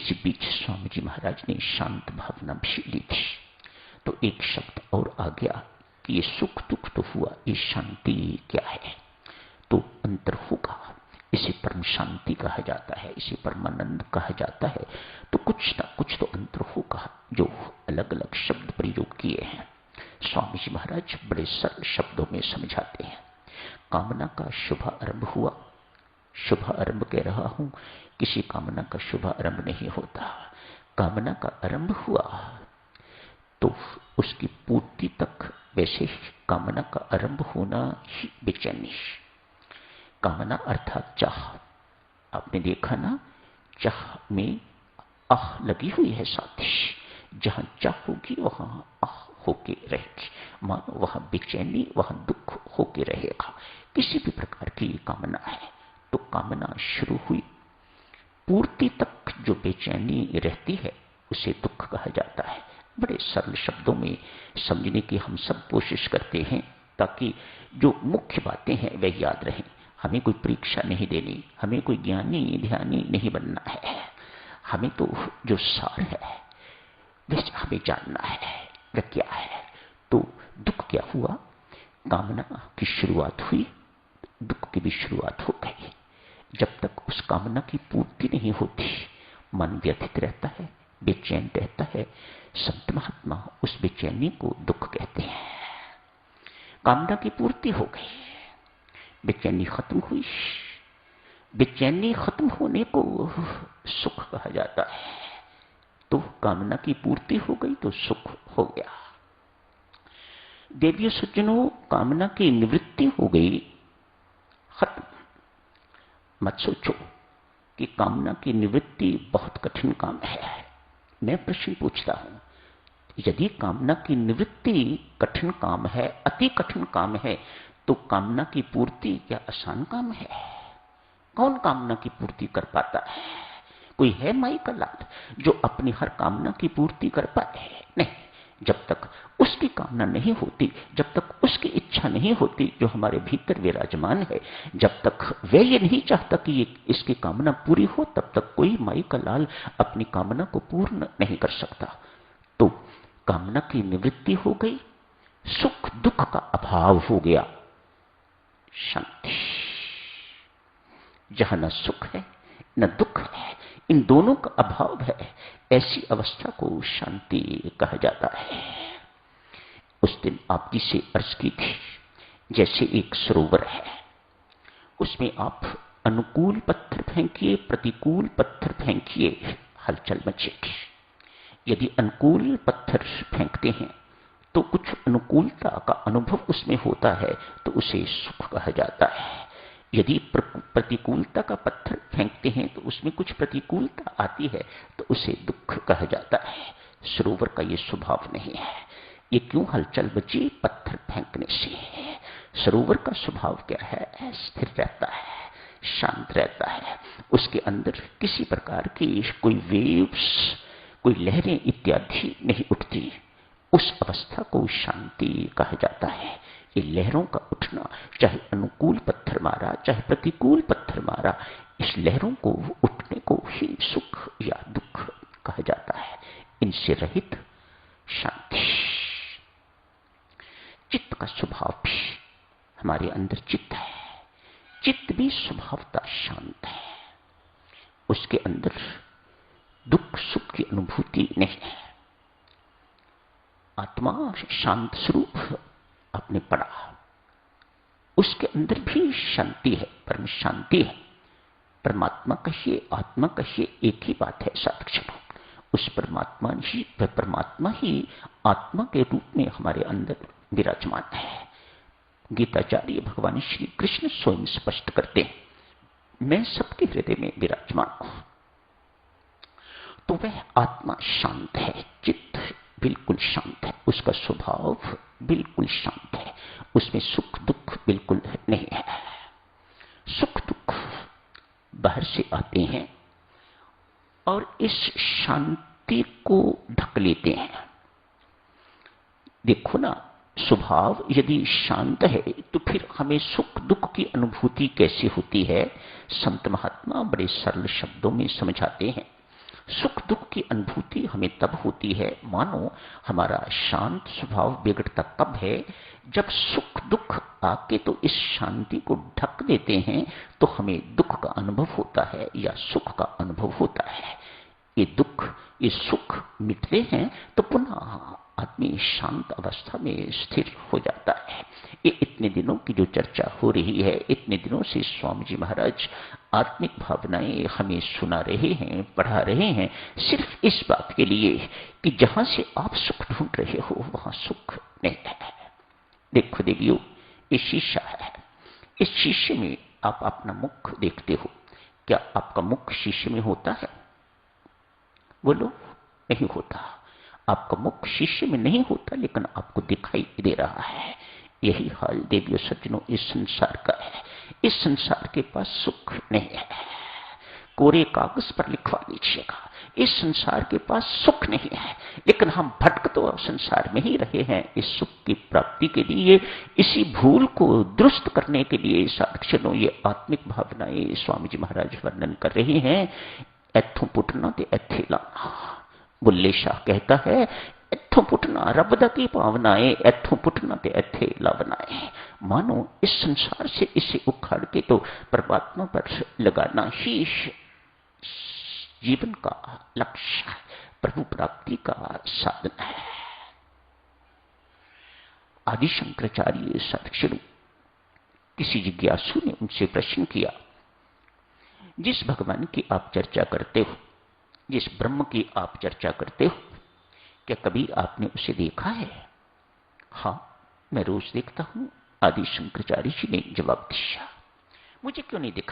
इसी बीच स्वामी जी महाराज ने शांत भावना भी ली थी। तो एक शब्द और आ गया कि ये सुख दुख तो हुआ, ये शांति क्या है? तो अंतर होगा। इसे परम शांति कहा जाता है, इसे परमानंद कहा जाता है। तो कुछ ना कुछ तो अंतर होगा। जो अलग अलग शब्द प्रयोग किए हैं स्वामी जी महाराज बड़े सरल शब्दों में समझाते हैं। कामना का शुभ आरंभ हुआ। शुभ आरंभ कह रहा हूं, किसी कामना का शुभ आरंभ नहीं होता। कामना का आरंभ हुआ तो उसकी पूर्ति तक, वैसे ही कामना का आरंभ होना ही बेचैनी। कामना अर्थात चाह। आपने देखा ना, चाह में आह लगी हुई है साथी। जहां चाह होगी वहां आह होके रहेगी, मानो वहां बेचैनी, वहां दुख होके रहेगा। किसी भी प्रकार की कामना है तो कामना शुरू हुई, पूर्ति तक जो बेचैनी रहती है उसे दुख कहा जाता है। बड़े सरल शब्दों में समझने की हम सब कोशिश करते हैं ताकि जो मुख्य बातें हैं वह याद रहें। हमें कोई परीक्षा नहीं देनी, हमें कोई ज्ञानी ध्यानी नहीं बनना है। हमें तो जो सार है वह हमें जानना है, वह क्या है। तो दुख क्या हुआ? कामना की शुरुआत हुई, दुख की भी शुरुआत हो गई। जब तक उस कामना की पूर्ति नहीं होती मन व्यथित रहता है, बेचैन रहता है। संत महात्मा उस बेचैनी को दुख कहते हैं। कामना की पूर्ति हो गई, बेचैनी खत्म हुई। बेचैनी खत्म होने को सुख कहा जाता है। तो कामना की पूर्ति हो गई तो सुख हो गया। देवियों सज्जनों, कामना की निवृत्ति हो गई, खत्म। मत सोचो कि कामना की निवृत्ति बहुत कठिन काम है। मैं प्रश्न पूछता हूं, यदि कामना की निवृत्ति कठिन काम है, अति कठिन काम है, तो कामना की पूर्ति क्या आसान काम है? कौन कामना की पूर्ति कर पाता है? कोई है माई का लाल जो अपनी हर कामना की पूर्ति कर पाए? नहीं। जब तक उसकी कामना नहीं होती, जब तक उसकी इच्छा नहीं होती जो हमारे भीतर विराजमान है, जब तक वह ये नहीं चाहता कि ये इसकी कामना पूरी हो, तब तक कोई माई का लाल अपनी कामना को पूर्ण नहीं कर सकता। तो कामना की निवृत्ति हो गई, सुख दुख का अभाव हो गया, शांति। जहां न सुख है न दुख है, इन दोनों का अभाव है, ऐसी अवस्था को शांति कहा जाता है। उस दिन आप जी से अर्ज की थी, जैसे एक सरोवर है, उसमें आप अनुकूल पत्थर फेंकिए, प्रतिकूल पत्थर फेंकिए, हलचल मचेगी। यदि अनुकूल पत्थर फेंकते हैं तो कुछ अनुकूलता का अनुभव उसमें होता है, तो उसे सुख कहा जाता है। यदि प्रतिकूलता का पत्थर फेंकते हैं तो उसमें कुछ प्रतिकूलता आती है, तो उसे दुख कहा जाता है। सरोवर का ये स्वभाव नहीं है। ये क्यों हलचल मची? पत्थर फेंकने से। सरोवर का स्वभाव क्या है? स्थिर रहता है, शांत रहता है। उसके अंदर किसी प्रकार की कोई वेव्स, कोई लहरें इत्यादि नहीं उठती। उस अवस्था को शांति कहा जाता है। ये लहरों का उठना, चाहे अनुकूल पत्थर मारा चाहे प्रतिकूल पत्थर मारा, इस लहरों को उठने को ही सुख या दुख कहा जाता है। इनसे रहित शांति। चित्त का स्वभाव भी, हमारे अंदर चित्त है, चित्त भी स्वभावतः शांत है। उसके अंदर दुख सुख की अनुभूति नहीं है। आत्मा शांत स्वरूप आपने पढ़ा, उसके अंदर भी शांति है, परम शांति है। परमात्मा कहिए, आत्मा कहिए, एक ही बात है साधक। उस परमात्मा ही आत्मा के रूप में हमारे अंदर विराजमान है। गीताचार्य भगवान श्री कृष्ण स्वयं स्पष्ट करते हैं, मैं सबके हृदय में विराजमान हूं। तो वह आत्मा शांत है, चित्त बिल्कुल शांत है, उसका स्वभाव बिल्कुल शांत है, उसमें सुख दुख बिल्कुल नहीं है। सुख दुख बाहर से आते हैं और इस शांति को ढक लेते हैं। देखो ना, स्वभाव यदि शांत है तो फिर हमें सुख दुख की अनुभूति कैसे होती है? संत महात्मा बड़े सरल शब्दों में समझाते हैं। सुख दुख की अनुभूति हमें तब होती है मानो हमारा शांत स्वभाव बिगड़ता तब है जब सुख दुख आके तो इस शांति को ढक देते हैं, तो हमें दुख का अनुभव होता है या सुख का अनुभव होता है। ये दुख ये सुख मिटते हैं तो पुनः आदमी शांत अवस्था में स्थिर हो जाता है। ये इतने दिनों की जो चर्चा हो रही है, इतने दिनों से स्वामी जी महाराज आत्मिक भावनाएं हमें सुना रहे हैं, पढ़ा रहे हैं, सिर्फ इस बात के लिए कि जहां से आप सुख ढूंढ रहे हो वहां सुख नहीं है। देखो देवियों, ये शीशा है, इस शीशे में आप अपना मुख देखते हो, क्या आपका मुख शीशे में होता है? बोलो, नहीं होता। आपका मुख शीशे में नहीं होता, लेकिन आपको दिखाई दे रहा है। यही हाल देवियों सज्जनों इस संसार का है। इस संसार के पास सुख नहीं है। कोरे कागज पर लिखवा लीजिएगा, इस संसार के पास सुख नहीं है, लेकिन हम भटक तो संसार में ही रहे हैं इस सुख की प्राप्ति के लिए। इसी भूल को दुरुस्त करने के लिए साधकों ये आत्मिक भावनाएं स्वामी जी महाराज वर्णन कर रहे हैं। इत्थों पुटना ते इत्थे लाना, बुल्ले शाह कहता है, इत्थों पुटना रब दा की भावनाएं, इत्थों पुटना ते इत्थे लावनाएं। मानो इस संसार से इसे उखाड़ के तो परमात्मा पर लगाना ही जीवन का लक्ष्य, प्रभु प्राप्ति का साधन है। आदि शंकराचार्य साधक किसी जिज्ञासु ने उनसे प्रश्न किया, जिस भगवान की आप चर्चा करते हो, जिस ब्रह्म की आप चर्चा करते हो, क्या कभी आपने उसे देखा है? हाँ, मैं रोज देखता हूं, आदि शंकराचार्य जी ने जवाब दिया। मुझे क्यों नहीं दिखाई